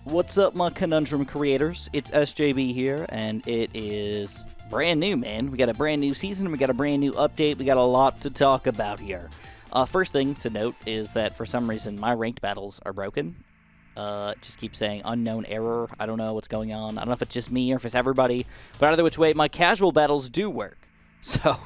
What's up, my conundrum creators? It's SJB here, and it is brand new, man. We got a brand new season, we got a brand new update, we got a lot to talk about here. First thing to note is that for some reason my ranked battles are broken. It just keeps saying unknown error. I don't know what's going on. I don't know if it's just me or if it's everybody, but either which way, my casual battles do work. So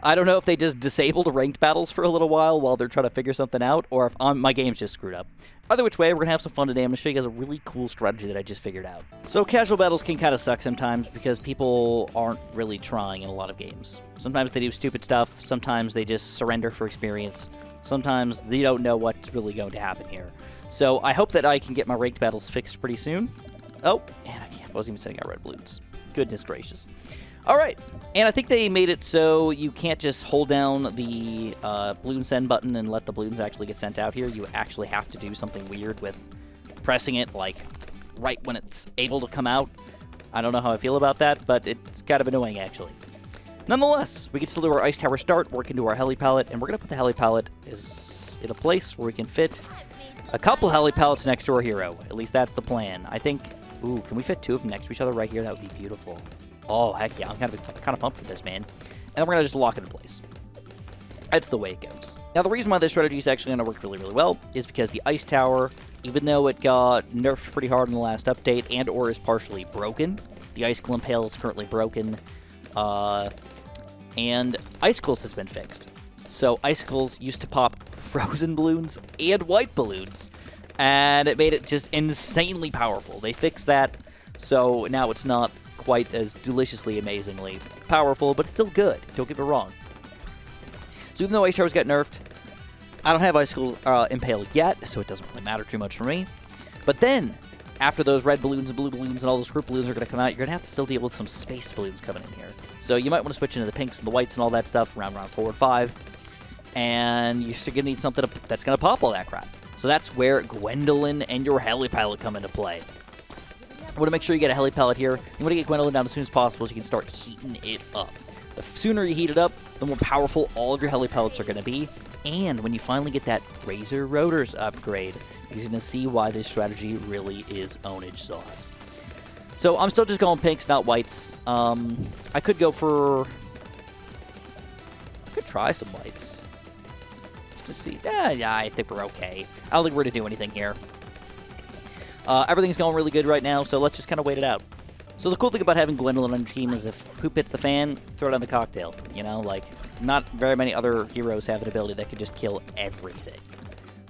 I don't know if they just disabled ranked battles for a little while they're trying to figure something out, or if my game's just screwed up. Either which way, we're going to have some fun today. I'm going to show you guys a really cool strategy that I just figured out. So casual battles can kind of suck sometimes because people aren't really trying in a lot of games. Sometimes they do stupid stuff. Sometimes they just surrender for experience. Sometimes they don't know what's really going to happen here. So I hope that I can get my ranked battles fixed pretty soon. Oh, and I wasn't even setting out red balloons. Goodness gracious. All right, and I think they made it so you can't just hold down the balloon send button and let the balloons actually get sent out here. You actually have to do something weird with pressing it, like, right when it's able to come out. I don't know how I feel about that, but it's kind of annoying, actually. Nonetheless, we can still do our ice tower start, work into our heli pallet, and we're going to put the heli pallet in a place where we can fit a couple heli pallets next to our hero. At least that's the plan. I think, ooh, can we fit two of them next to each other right here? That would be beautiful. Oh, heck yeah, I'm kind of pumped for this, man. And then we're going to just lock it in place. That's the way it goes. Now, the reason why this strategy is actually going to work really, really well is because the ice tower, even though it got nerfed pretty hard in the last update and or is partially broken, the icicle impale is currently broken, and icicles has been fixed. So icicles used to pop frozen balloons and white balloons, and it made it just insanely powerful. They fixed that, so now it's not quite as deliciously, amazingly powerful, but it's still good. Don't get me wrong. So even though ice towers got nerfed, I don't have icicle impale yet, so it doesn't really matter too much for me. But then, after those red balloons and blue balloons and all those group balloons are going to come out, you're going to have to still deal with some spaced balloons coming in here. So you might want to switch into the pinks and the whites and all that stuff around round 4 and 5, and you're still going to need something that's going to pop all that crap. So that's where Gwendolyn and your heli pallet come into play. I want to make sure you get a heli pallet here. You want to get Gwendolyn down as soon as possible so you can start heating it up. The sooner you heat it up, the more powerful all of your heli pellets are going to be. And when you finally get that Razor Rotors upgrade, you're going to see why this strategy really is ownage sauce. So I'm still just going pinks, not whites. I could go for... I could try some whites. Just to see. Yeah, I think we're okay. I don't think we're going to do anything here. Everything's going really good right now, so let's just kind of wait it out. So the cool thing about having Gwendolyn on your team is if poop hits the fan, throw it on the cocktail. You know, like, not very many other heroes have an ability that could just kill everything.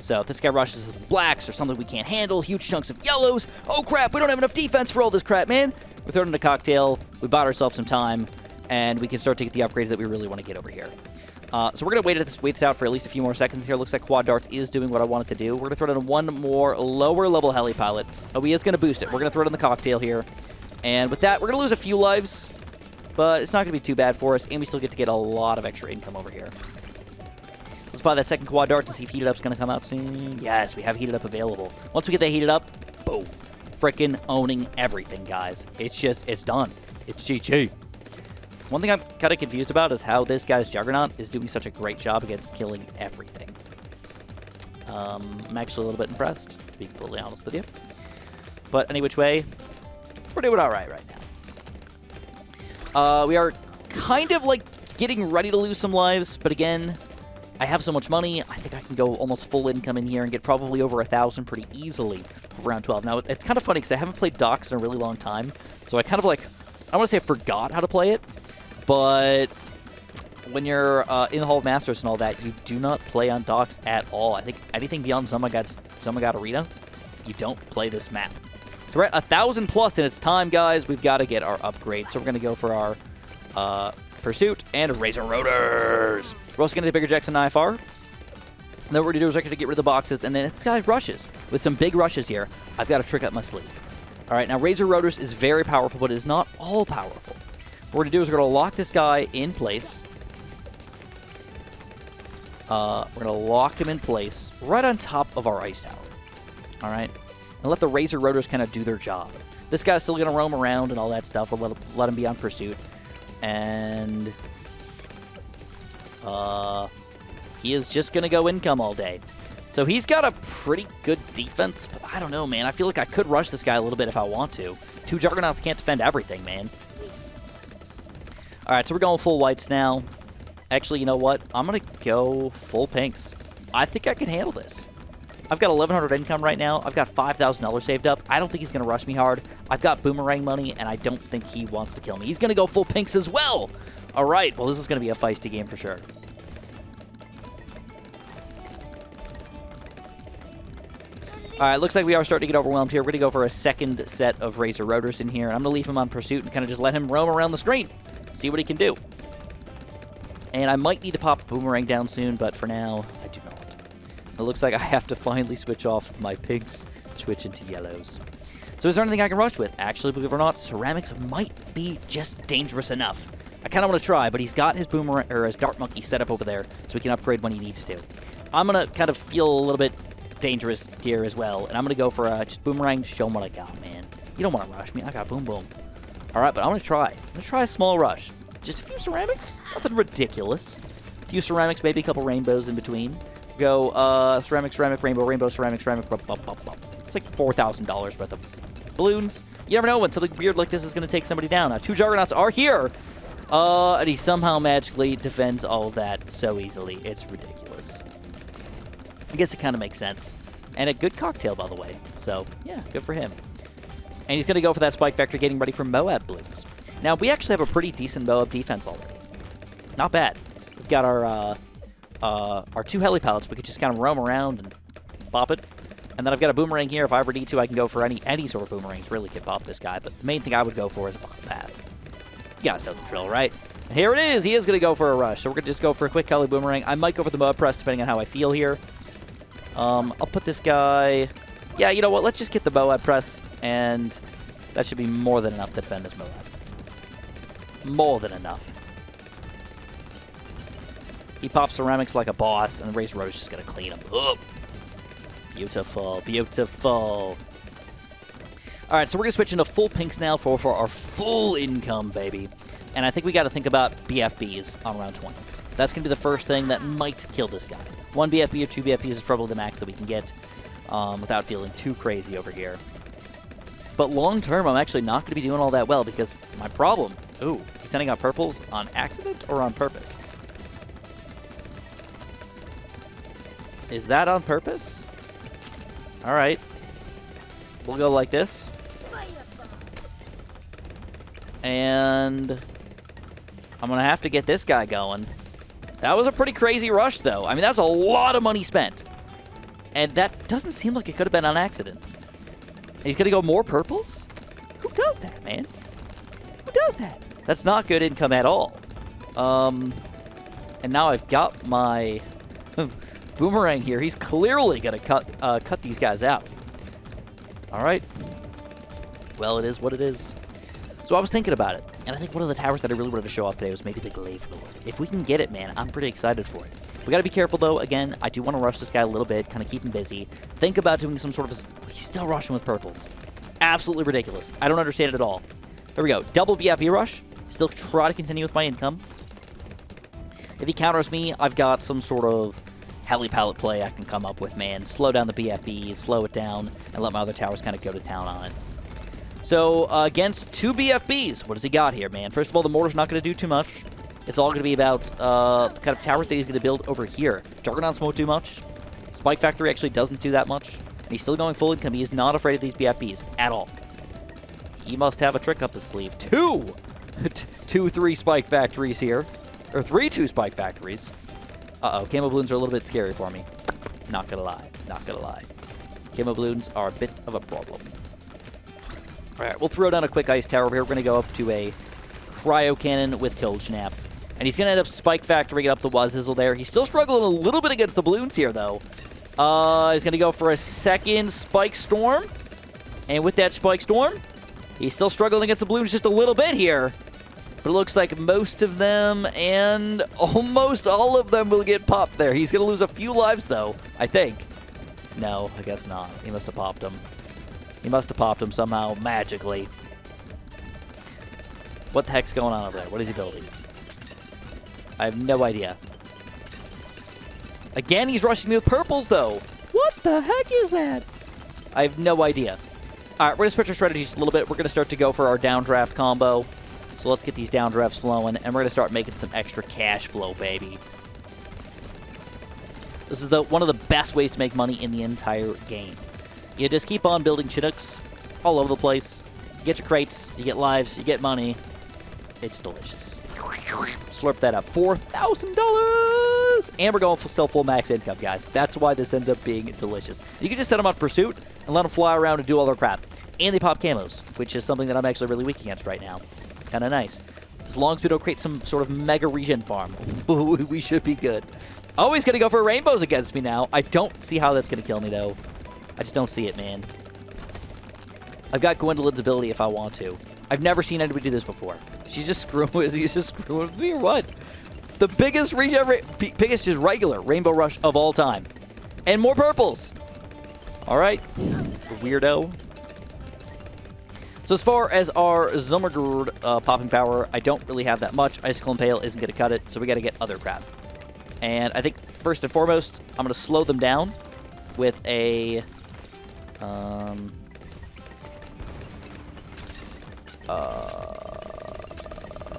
So if this guy rushes with blacks or something we can't handle, huge chunks of yellows, oh crap, we don't have enough defense for all this crap, man. We throw it in a cocktail, we bought ourselves some time, and we can start to get the upgrades that we really want to get over here. So we're going to wait this out for at least a few more seconds here. Looks like Quad Darts is doing what I want it to do. We're going to throw it in one more lower level heli pilot. Oh, he is going to boost it. We're going to throw it in the cocktail here. And with that, we're going to lose a few lives, but it's not going to be too bad for us, and we still get to get a lot of extra income over here. Let's buy that second Quad Dart to see if Heated Up's going to come out soon. Yes, we have Heated Up available. Once we get that Heated Up, boom. Frickin' owning everything, guys. It's done. It's GG. One thing I'm kind of confused about is how this guy's Juggernaut is doing such a great job against killing everything. I'm actually a little bit impressed, to be completely honest with you. But any which way, we're doing all right now. We are kind of like getting ready to lose some lives, but again, I have so much money, I think I can go almost full income in here and get probably over 1,000 pretty easily for round 12. Now, it's kind of funny because I haven't played Docks in a really long time, so I kind of like, I don't want to say I forgot how to play it, but when you're in the Hall of Masters and all that, you do not play on Docks at all. I think anything beyond Zummagat Arena, you don't play this map. So we're at 1,000 plus, and it's time, guys. We've got to get our upgrade. So we're going to go for our Pursuit and Razor Rotors. We're also going to get Bigger Jacks and IFR. And then what we're going to do is we're going to get rid of the boxes, and then if this guy rushes with some big rushes here, I've got a trick up my sleeve. All right, now Razor Rotors is very powerful, but it is not all powerful. What we're going to do is we're going to lock this guy in place. We're going to lock him in place right on top of our ice tower. All right? And let the Razor Rotors kind of do their job. This guy's still going to roam around and all that stuff. We'll let him be on pursuit. And he is just going to go income all day. So he's got a pretty good defense, but I don't know, man. I feel like I could rush this guy a little bit if I want to. 2 Juggernauts can't defend everything, man. All right, so we're going full whites now. Actually, you know what? I'm going to go full pinks. I think I can handle this. I've got 1,100 income right now. I've got $5,000 saved up. I don't think he's going to rush me hard. I've got boomerang money, and I don't think he wants to kill me. He's going to go full pinks as well. All right, well, this is going to be a feisty game for sure. All right, looks like we are starting to get overwhelmed here. We're going to go for a second set of Razor Rotors in here. I'm going to leave him on pursuit and kind of just let him roam around the screen. See what he can do. And I might need to pop a boomerang down soon, but for now, I do not. It looks like I have to finally switch off my pinks, switch into yellows. So is there anything I can rush with? Actually, believe it or not, ceramics might be just dangerous enough. I kind of want to try, but he's got his boomerang or his dart monkey set up over there, so he can upgrade when he needs to. I'm going to kind of feel a little bit dangerous here as well, and I'm going to go for just boomerang, show him what I got, man. You don't want to rush me. I got boom boom. All right, but I'm going to try. I'm going to try a small rush. Just a few ceramics. Nothing ridiculous. A few ceramics, maybe a couple rainbows in between. Go ceramic, ceramic, rainbow, rainbow, ceramic, ceramic. It's like $4,000 worth of balloons. You never know when something weird like this is going to take somebody down. Now, 2 Juggernauts are here, and he somehow magically defends all of that so easily. It's ridiculous. I guess it kind of makes sense. And a good cocktail, by the way. So, yeah, good for him. And he's going to go for that Spike Vector, getting ready for Moab balloons. Now, we actually have a pretty decent Moab defense already. Not bad. We've got our 2 heli pallets. We could just kind of roam around and pop it. And then I've got a boomerang here. If I ever need to, I can go for any sort of boomerangs. Really could pop this guy. But the main thing I would go for is a bottom path. You guys know the drill, right? And here it is. He is going to go for a rush. So we're going to just go for a quick heli boomerang. I might go for the Moab press, depending on how I feel here. I'll put this guy... Yeah, you know what? Let's just get the Moab press, and that should be more than enough to defend this Moab. More than enough. He pops ceramics like a boss, and the Razor Road is just going to clean him up. Beautiful, beautiful. All right, so we're going to switch into full pinks now for our full income, baby. And I think we got to think about BFBs on round 20. That's going to be the first thing that might kill this guy. 1 BFB or 2 BFBs is probably the max that we can get without feeling too crazy over here. But long term, I'm actually not going to be doing all that well because my problem... Ooh, he's sending out purples on accident or on purpose? Is that on purpose? All right. We'll go like this. And I'm going to have to get this guy going. That was a pretty crazy rush, though. I mean, that's a lot of money spent. And that doesn't seem like it could have been on accident. And he's going to go more purples? Who does that, man? Who does that? That's not good income at all. And now I've got my boomerang here. He's clearly going to cut these guys out. All right. Well, it is what it is. So I was thinking about it, and I think one of the towers that I really wanted to show off today was maybe the Glaive Lord. If we can get it, man, I'm pretty excited for it. We got to be careful, though. Again, I do want to rush this guy a little bit, kind of keep him busy. Think about doing some sort of... He's still rushing with purples. Absolutely ridiculous. I don't understand it at all. There we go. Double BFB rush. Still try to continue with my income. If he counters me, I've got some sort of heli pallet play I can come up with, man. Slow down the BFBs, slow it down, and let my other towers kind of go to town on it. So, against 2 BFBs, what does he got here, man? First of all, the mortar's not going to do too much. It's all going to be about the kind of towers that he's going to build over here. Juggernauts won't do much. Spike Factory actually doesn't do that much. And he's still going full income. He is not afraid of these BFBs at all. He must have a trick up his sleeve. 3 Spike Factories here. Or 2 Spike Factories. Uh-oh, Camo Balloons are a little bit scary for me. Not going to lie. Not going to lie. Camo Balloons are a bit of a problem. All right, we'll throw down a quick ice tower over here. We're going to go up to a cryo cannon with Cold Snap. And he's going to end up Spike Factoring up the Wazzizzle there. He's still struggling a little bit against the balloons here, though. He's going to go for a second Spike Storm. And with that Spike Storm, he's still struggling against the balloons just a little bit here. But it looks like most of them and almost all of them will get popped there. He's going to lose a few lives, though, I think. No, I guess not. He must have popped them. He must have popped him somehow, magically. What the heck's going on over there? What is he building? I have no idea. Again, he's rushing me with purples, though. the heck is that? I have no idea. All right, we're going to switch our strategy just a little bit. We're going to start to go for our downdraft combo. So let's get these downdrafts flowing, and we're going to start making some extra cash flow, baby. This is one of the best ways to make money in the entire game. You just keep on building Chinooks all over the place. You get your crates, you get lives, you get money. It's delicious. Slurp that up. $4,000! And we're going still full max income, guys. That's why this ends up being delicious. You can just set them on pursuit and let them fly around and do all their crap. And they pop camos, which is something that I'm actually really weak against right now. Kind of nice. As long as we don't create some sort of mega regen farm, we should be good. Always going to go for rainbows against me now. I don't see how that's going to kill me, though. I just don't see it, man. I've got Gwendolyn's ability if I want to. I've never seen anybody do this before. She's just screwing with, he's just screwing with me or what? The biggest biggest just regular Rainbow Rush of all time. And more purples. All right. Weirdo. So as far as our Zommergerd popping power, I don't really have that much. Icicle Impale isn't going to cut it, so we got to get other crap. And I think first and foremost, I'm going to slow them down with a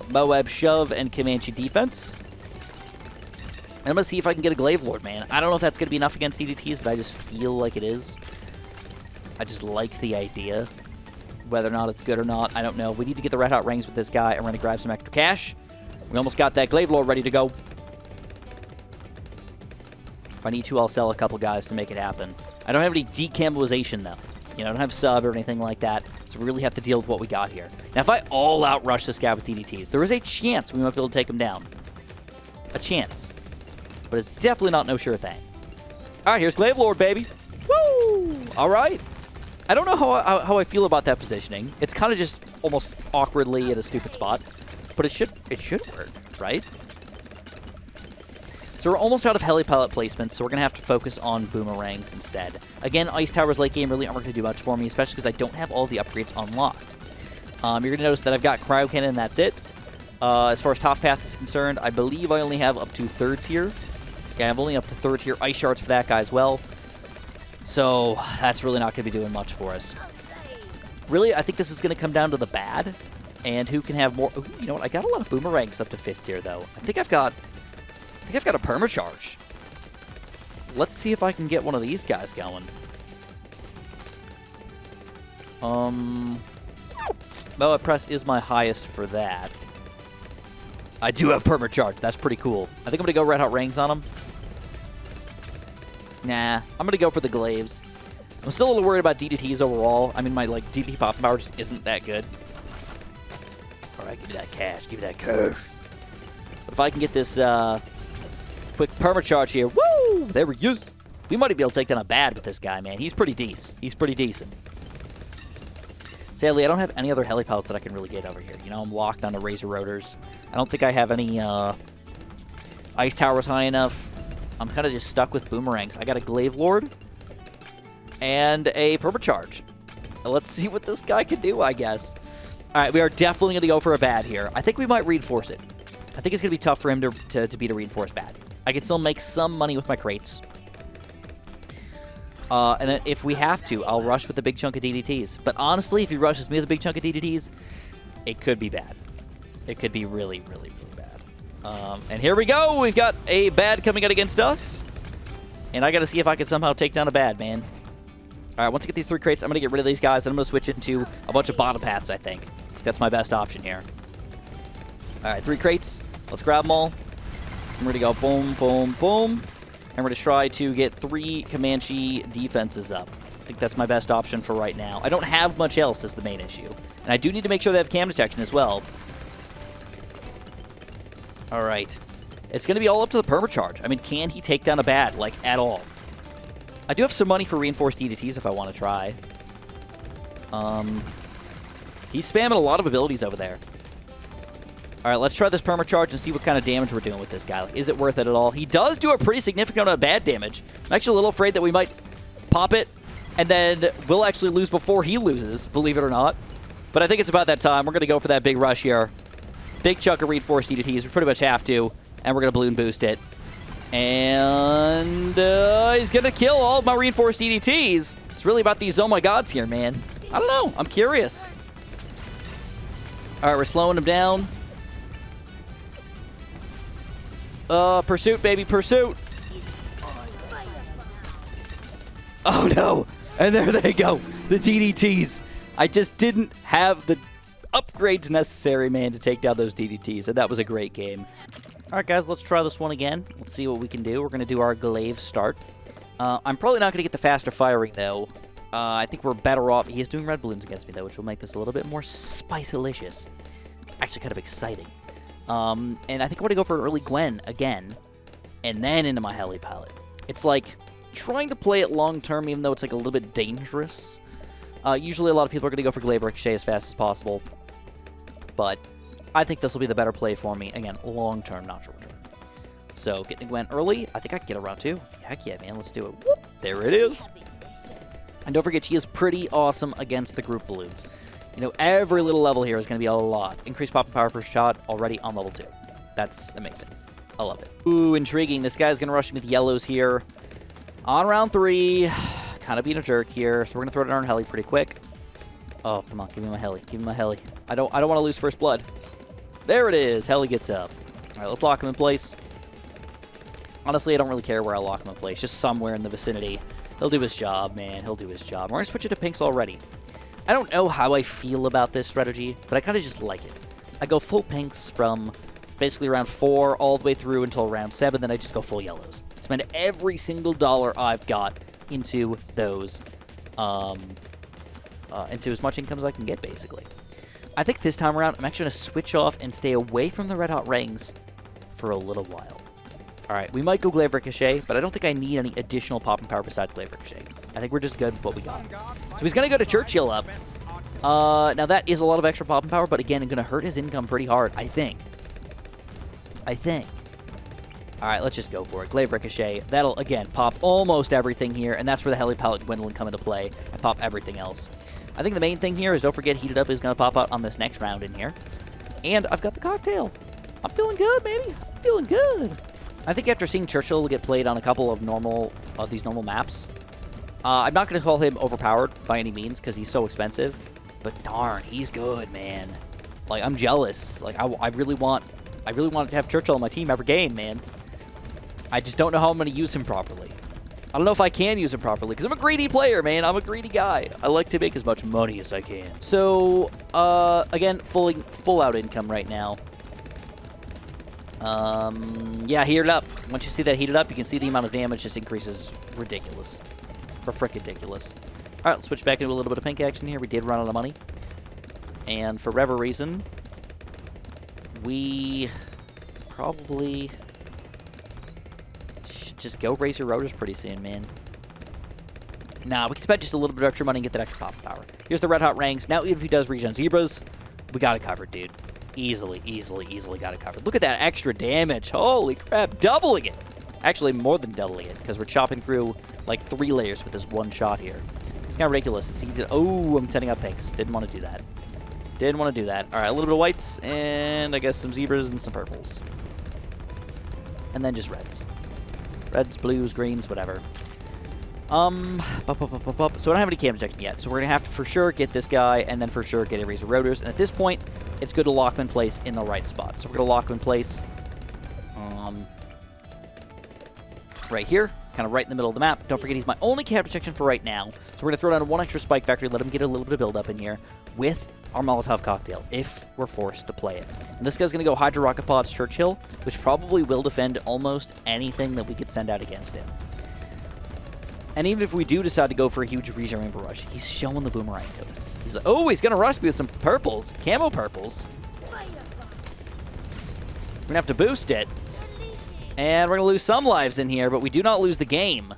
Moab Shove and Comanche Defense. And I'm going to see if I can get a Glaive Lord, man. I don't know if that's going to be enough against DDTs, but I just feel like it is. I just like the idea. Whether or not it's good or not, I don't know. We need to get the Red Hot Rings with this guy, and we're going to grab some extra cash. We almost got that Glaive Lord ready to go. If I need to, I'll sell a couple guys to make it happen. I don't have any decambolization, though. You know, I don't have sub or anything like that, so we really have to deal with what we got here. Now, if I all-out rush this guy with DDTs, there is a chance we might be able to take him down. A chance. But it's definitely not no sure thing. All right, here's Glaive Lord, baby. Woo! All right. I don't know how I feel about that positioning. It's kind of just almost awkwardly at a stupid spot, but it should work, right? So we're almost out of heli pellet placement, so we're going to have to focus on boomerangs instead. Again, Ice Towers late game really aren't going to do much for me, especially because I don't have all the upgrades unlocked. You're going to notice that I've got Cryo Cannon, and that's it. As far as top path is concerned, I believe I only have up to 3rd tier. Yeah, I'm only up to 3rd tier Ice Shards for that guy as well. So that's really not going to be doing much for us. Really, I think this is going to come down to the bad, and who can have more. Ooh, you know what? I got a lot of boomerangs up to 5th tier, though. I think I've got a Permacharge. Let's see if I can get one of these guys going. Moab Press is my highest for that. I do have Permacharge. That's pretty cool. I think I'm going to go Red Hot Rings on him. Nah, I'm going to go for the Glaives. I'm still a little worried about DDTs overall. I mean, my DDT pop power just isn't that good. All right, give me that cash. Give me that cash. But if I can get this quick Permacharge here, woo! There we go. We might be able to take down a bad with this guy, man. He's pretty decent. He's pretty decent. Sadly, I don't have any other heli pellets that I can really get over here. You know, I'm locked on the Razor Rotors. I don't think I have any Ice Towers high enough. I'm kind of just stuck with boomerangs. I got a Glaive Lord and a Permacharge. Let's see what this guy can do, I guess. All right, we are definitely going to go for a bad here. I think we might reinforce it. I think it's going to be tough for him to beat a reinforced bad. I can still make some money with my crates. And then if we have to, I'll rush with a big chunk of DDTs. But honestly, if he rushes me with a big chunk of DDTs, it could be bad. It could be really, really, really bad. And here we go. We've got a bad coming out against us. And I got to see if I can somehow take down a bad, man. All right, once I get these 3 crates, I'm going to get rid of these guys, and I'm going to switch it into a bunch of bottom paths, I think. That's my best option here. All right, 3 crates. Let's grab them all. I'm going to go boom, boom, boom. And we're going to try to get 3 Comanche defenses up. I think that's my best option for right now. I don't have much else is the main issue. And I do need to make sure they have cam detection as well. All right. It's going to be all up to the Permacharge. I mean, can he take down a bad, like, at all? I do have some money for reinforced DDTs if I want to try. He's spamming a lot of abilities over there. All right, let's try this Permacharge and see what kind of damage we're doing with this guy. Like, is it worth it at all? He does do a pretty significant amount of bad damage. I'm actually a little afraid that we might pop it, and then we'll actually lose before he loses, believe it or not. But I think it's about that time. We're going to go for that big rush here. Big chunk of reinforced DDTs. We pretty much have to, and we're going to balloon boost it. And he's going to kill all of my reinforced DDTs. It's really about these oh my gods here, man. I don't know. I'm curious. All right, we're slowing him down. Pursuit, baby, pursuit. Oh, no. And there they go. The DDTs. I just didn't have the upgrades necessary, man, to take down those DDTs. And that was a great game. All right, guys, let's try this one again. Let's see what we can do. We're going to do our glaive start. I'm probably not going to get the faster firing, though. I think we're better off. He is doing red balloons against me, though, which will make this a little bit more spicy-licious. Actually, kind of exciting. And I think I want to go for an early Gwen again, and then into my heli palette. It's like trying to play it long-term, even though it's like a little bit dangerous. Usually, a lot of people are going to go for glaive ricochet as fast as possible, but I think this will be the better play for me. Again, long-term, not short-term. So, getting Gwen early. I think I can get a round 2. Heck yeah, man. Let's do it. Whoop. There it is. And don't forget, she is pretty awesome against the group balloons. You know, every little level here is going to be a lot. Increased pop and power per shot already on level 2. That's amazing. I love it. Ooh, intriguing. This guy's going to rush me with yellows here. On round 3. Kind of being a jerk here. So we're going to throw it on our heli pretty quick. Oh, come on. Give me my heli. Give me my heli. I don't want to lose first blood. There it is. Heli gets up. All right, let's lock him in place. Honestly, I don't really care where I lock him in place. Just somewhere in the vicinity. He'll do his job, man. He'll do his job. We're going to switch it to pinks already. I don't know how I feel about this strategy, but I kind of just like it. I go full pinks from basically round 4 all the way through until round 7, then I just go full yellows. Spend every single dollar I've got into those, into as much income as I can get, basically. I think this time around, I'm actually going to switch off and stay away from the red hot rings for a little while. All right, we might go glaive ricochet, but I don't think I need any additional pop and power besides glaive ricochet. I think we're just good with what we got. So he's going to go to Churchill up. Now that is a lot of extra pop and power, but again, it's going to hurt his income pretty hard, I think. All right, let's just go for it. Glaive ricochet. That'll, again, pop almost everything here, and that's where the heli palette Gwendolyn come into play. I pop everything else. I think the main thing here is don't forget Heated Up is going to pop out on this next round in here. And I've got the cocktail. I'm feeling good, baby. I'm feeling good. I think after seeing Churchill get played on a couple of these normal maps, I'm not going to call him overpowered by any means because he's so expensive. But darn, he's good, man. Like, I'm jealous. Like, I really want to have Churchill on my team every game, man. I just don't know how I'm going to use him properly. I don't know if I can use him properly because I'm a greedy player, man. I'm a greedy guy. I like to make as much money as I can. So, again, full out income right now. Yeah, Heated Up. Once you see that Heated Up, you can see the amount of damage just increases. Ridiculous. For frickin' ridiculous. Alright, let's switch back into a little bit of pink action here. We did run out of money. And for whatever reason, we probably should just go raise your rotors pretty soon, man. Nah, we can spend just a little bit of extra money and get that extra pop power. Here's the red hot ranks. Now, even if he does regen zebras, we got it covered, dude. Easily got it covered. Look at that extra damage. Holy crap, doubling it. Actually, more than doubling it, because we're chopping through like 3 layers with this one shot here. It's kind of ridiculous. It's easy to... Oh, I'm setting up pinks. Didn't want to do that. Didn't want to do that. All right, a little bit of whites, and I guess some zebras and some purples. And then just reds. Reds, blues, greens, whatever. So I don't have any cam detection yet, so we're going to have to for sure get this guy, and then for sure get a Razor Rotors. And at this point, it's good to lock him in place in the right spot. So we're going to lock him in place right here, kind of right in the middle of the map. Don't forget he's my only cam protection for right now. So we're going to throw down 1 extra Spike Factory, let him get a little bit of build up in here with our Molotov Cocktail, if we're forced to play it. And this guy's going to go Hydro Rocket Pods Churchill, which probably will defend almost anything that we could send out against him. And even if we do decide to go for a huge Regen Rainbow Rush, he's showing the boomerang to us. He's like, oh, he's going to rush me with some purples, camo purples. We're going to have to boost it. And we're going to lose some lives in here, but we do not lose the game.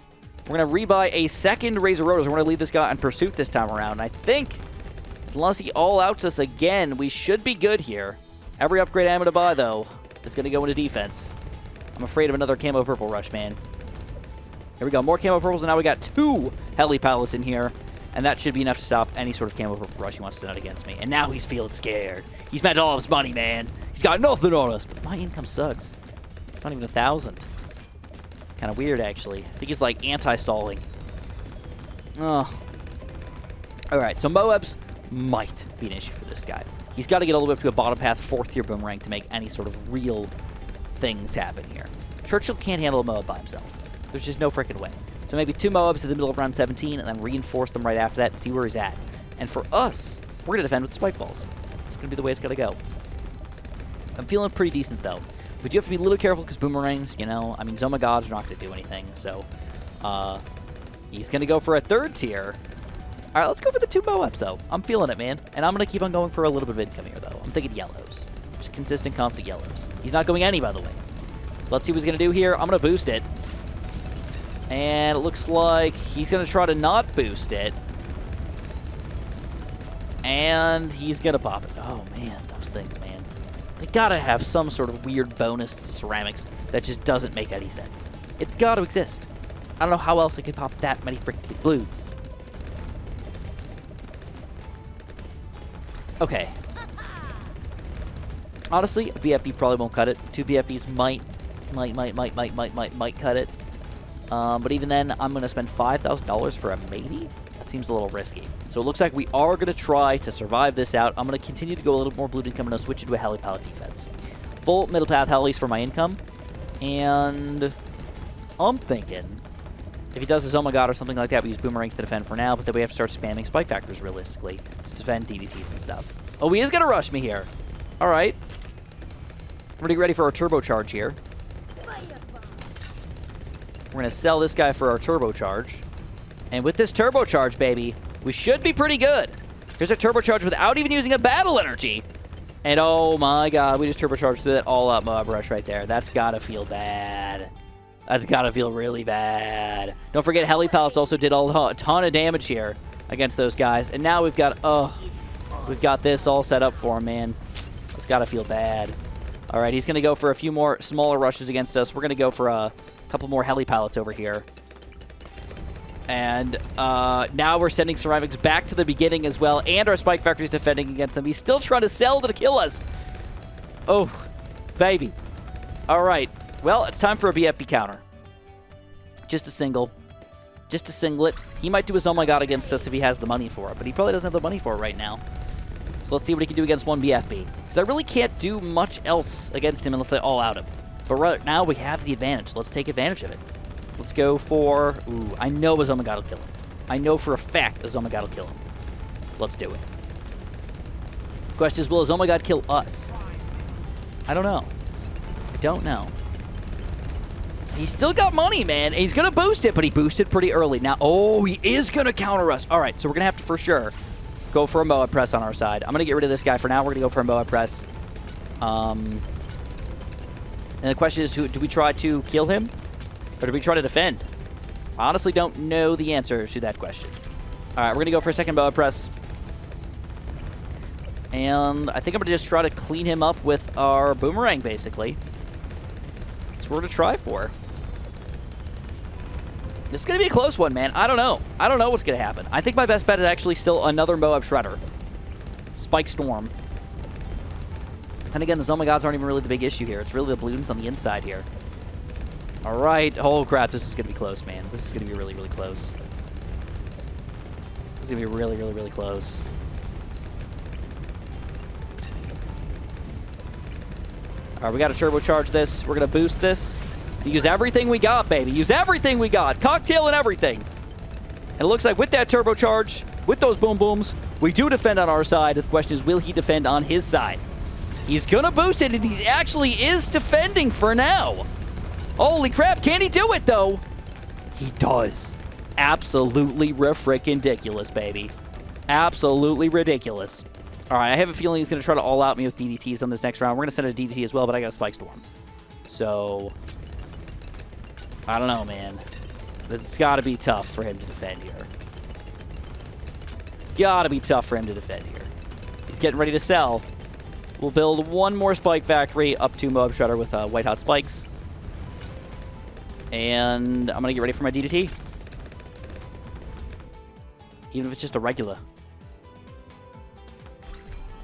We're going to rebuy a second Razor Rotors. We're going to leave this guy in pursuit this time around. I think, unless he all-outs us again, we should be good here. Every upgrade I'm going to buy, though, is going to go into defense. I'm afraid of another camo purple rush, man. Here we go. More camo purples, and now we got 2 heli pallets in here. And that should be enough to stop any sort of camo purple rush he wants to send out against me. And now he's feeling scared. He spent all his money, man. He's got nothing on us. But my income sucks. It's not even 1,000. Kind of weird, actually. I think he's, like, anti-stalling. Oh. Alright, so Moabs might be an issue for this guy. He's got to get all the way up to a bottom path 4th tier boomerang to make any sort of real things happen here. Churchill can't handle a Moab by himself. There's just no freaking way. So maybe 2 Moabs in the middle of round 17 and then reinforce them right after that and see where he's at. And for us, we're going to defend with spike balls. It's going to be the way it's going to go. I'm feeling pretty decent, though. We do have to be a little careful because boomerangs, you know, I mean, Zomagods are not going to do anything. So he's going to go for a 3rd tier. All right, let's go for the 2 Moabs, though. I'm feeling it, man. And I'm going to keep on going for a little bit of income here, though. I'm thinking yellows. Just consistent, constant yellows. He's not going any, by the way. So let's see what he's going to do here. I'm going to boost it. And it looks like he's going to try to not boost it. And he's going to pop it. Oh, man, those things, man. They got to have some sort of weird bonus to ceramics that just doesn't make any sense. It's got to exist. I don't know how else it could pop that many freaking blues. Okay. Honestly, a BFB probably won't cut it. 2 BFBs might cut it. But even then, I'm going to spend $5,000 for a maybe? That seems a little risky. So it looks like we are going to try to survive this out. I'm going to continue to go a little more blue income and I'll switch into a heli pallet defense. Full middle path helis for my income. And I'm thinking, if he does his Oh My God or something like that, we use boomerangs to defend for now, but then we have to start spamming spike factors realistically to defend DDTs and stuff. Oh, he is going to rush me here. All right. We're getting ready for our turbocharge here. We're going to sell this guy for our turbocharge. And with this turbocharge, baby, we should be pretty good. Here's a turbocharge without even using a battle energy. And oh my God, we just turbocharged through that all-out Moab rush right there. That's got to feel bad. That's got to feel really bad. Don't forget, heli pallets also did a ton of damage here against those guys. And now we've got, we've got this all set up for him, man. It's got to feel bad. All right, he's going to go for a few more smaller rushes against us. We're going to go for a couple more heli pallets over here. And now we're sending ceramics back to the beginning as well, and our spike factory's defending against them. He's still trying to sell to kill us. Oh, baby. All right. Well, it's time for a BFB counter. Just a single. Just a singlet. He might do his Oh My God against us if he has the money for it, but he probably doesn't have the money for it right now. So let's see what he can do against one BFB. Because I really can't do much else against him unless I all-out him. But right now, we have the advantage. Let's take advantage of it. Let's go for... Ooh, I know his Oh My God will kill him. I know for a fact his Oh My God will kill him. Let's do it. Question is, will his Oh My God kill us? I don't know. I don't know. He's still got money, man. He's going to boost it, but he boosted pretty early. Now, oh, he is going to counter us. All right, so we're going to have to, for sure, go for a Moab press on our side. I'm going to get rid of this guy for now. We're going to go for a Moab press. And the question is, do we try to kill him? Or do we try to defend? I honestly don't know the answer to that question. All right, we're going to go for a second Moab press. And I think I'm going to just try to clean him up with our boomerang, basically. That's what we're going to try for. This is going to be a close one, man. I don't know. I don't know what's going to happen. I think my best bet is actually still another Moab Shredder. Spike Storm. And again, the Oh My Gods aren't even really the big issue here. It's really the balloons on the inside here. All right. Oh, crap. This is going to be close, man. This is going to be really, really close. This is going to be really, really, really close. All right, we got to turbocharge this. We're going to boost this. Use everything we got, baby. Use everything we got. Cocktail and everything. And it looks like with that turbocharge, with those boom booms, we do defend on our side. The question is, will he defend on his side? He's going to boost it, and he actually is defending for now. Holy crap, can he do it, though? He does. Absolutely ridiculous, baby. Absolutely ridiculous. All right, I have a feeling he's going to try to all-out me with DDTs on this next round. We're going to send a DDT as well, but I got a Spike Storm. So, I don't know, man. This has got to be tough for him to defend here. Got to be tough for him to defend here. He's getting ready to sell. We'll build one more Spike Factory up to Moab Shredder with White Hot Spikes. And I'm going to get ready for my DDT. Even if it's just a regular.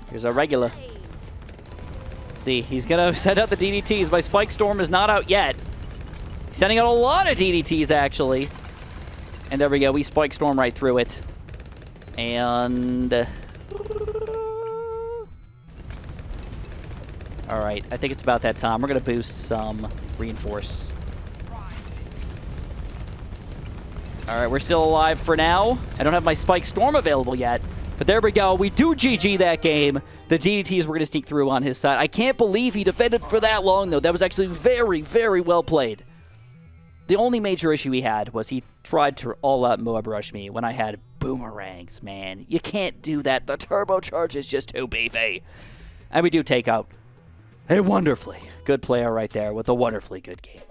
Here's our regular. See, he's going to send out the DDTs. My Spike Storm is not out yet. He's Sending out a lot of DDTs, actually. And there we go. We Spike Storm right through it. And... Alright, I think it's about that time. We're going to boost some reinforced. Alright, we're still alive for now. I don't have my Spike Storm available yet. But there we go. We do GG that game. The DDTs were going to sneak through on his side. I can't believe he defended for that long, though. That was actually very, very well played. The only major issue he had was he tried to all-out Moab Rush me when I had boomerangs, man. You can't do that. The turbocharge is just too beefy. And we do take out a wonderfully good player right there with a wonderfully good game.